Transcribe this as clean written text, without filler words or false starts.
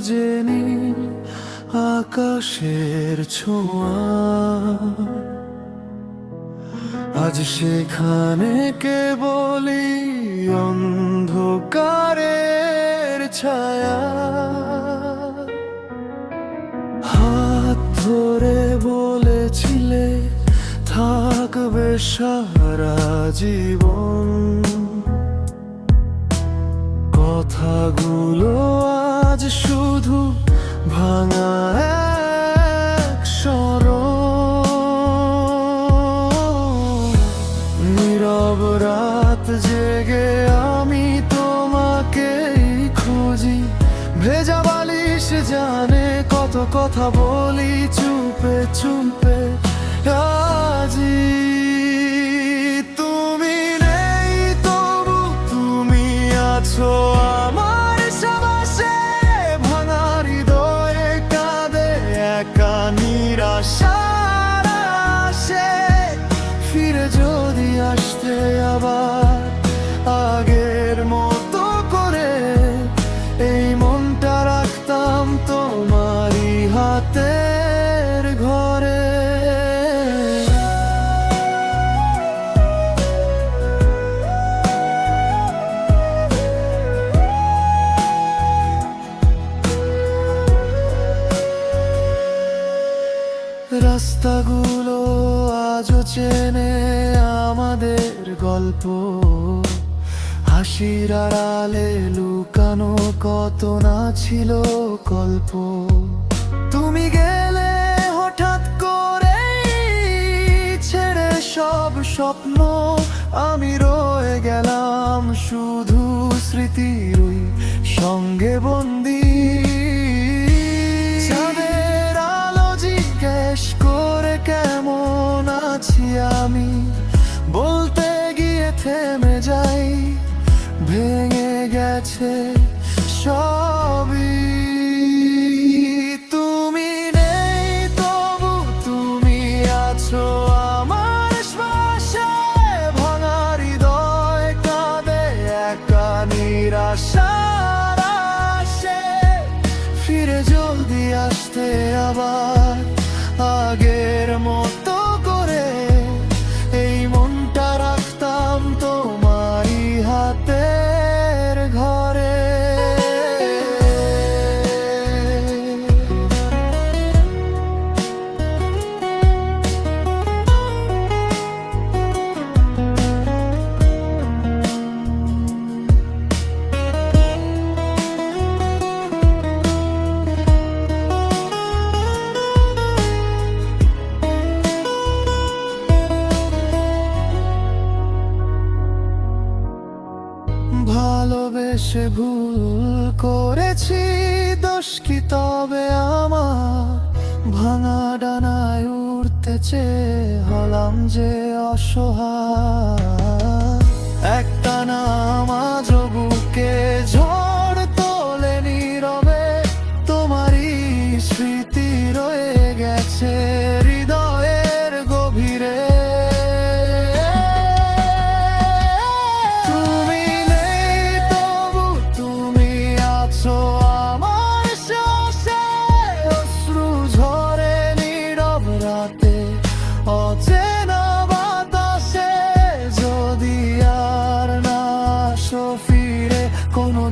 যে নীল আকাশের ছোঁয়া, আজ সেখানে কেবলই অন্ধকারের ছায়া। হাত ধরে বলেছিলে থাকবে সারা জীবন, কথাগুলো আজ শুধু ভাঙা এক স্মরণ। নীরব রাত জেগে আমি তোমাকেই খুঁজি, ভেজা বালিশ জানে কত কথা বলি চুপে চুপে আজি। তুমি নেই তবু তুমি আছো আমার সাবাসে, ভাঙা হৃদয়ে কাঁদে একা নিরাশার আশে। ফিরে যদি আসতে আবার আগের মতো করে, এই মনটা রাখতাম তোমারই হাতের ঘরে। রাস্তাগুলো আজও চেনে আমাদের গল্প, হাসির আড়ালে লুকানো কত না ছিল গল্প। তুমি গেলে হঠাৎ করে ছেড়ে সব স্বপ্ন, আমি রয়ে গেলাম শুধু স্মৃতির ওই সঙ্গে বন্দী। চাঁদের আলো জিজ্ঞেস করে কেমন আছি আমি, বলতে গিয়ে থেমে যাই, ভেঙে গেছে সবই। তুমি নেই তবু তুমি আছো আমার শ্বাসে, ভাঙা হৃদয় কাঁদে একা নিরাশার আশে। ফিরে যদি আসতে আবার আগের মতো করে, এই মনটা রাখতাম তোমারই হাতের ঘরে। ভালোবেসে ভুল করেছি, দোষ কি তবে আমার? ভাঙা ডানায় উড়তে চেয়ে হলাম যে অসহায়। একটানা মাঝ বুকে ঝড় তোলে নীরবে, তোমারই স্মৃতি রয়ে গেছে হৃদয়ের গভীরে। অচেনা বাতাসে যদি আর না আসো ফিরে কোনো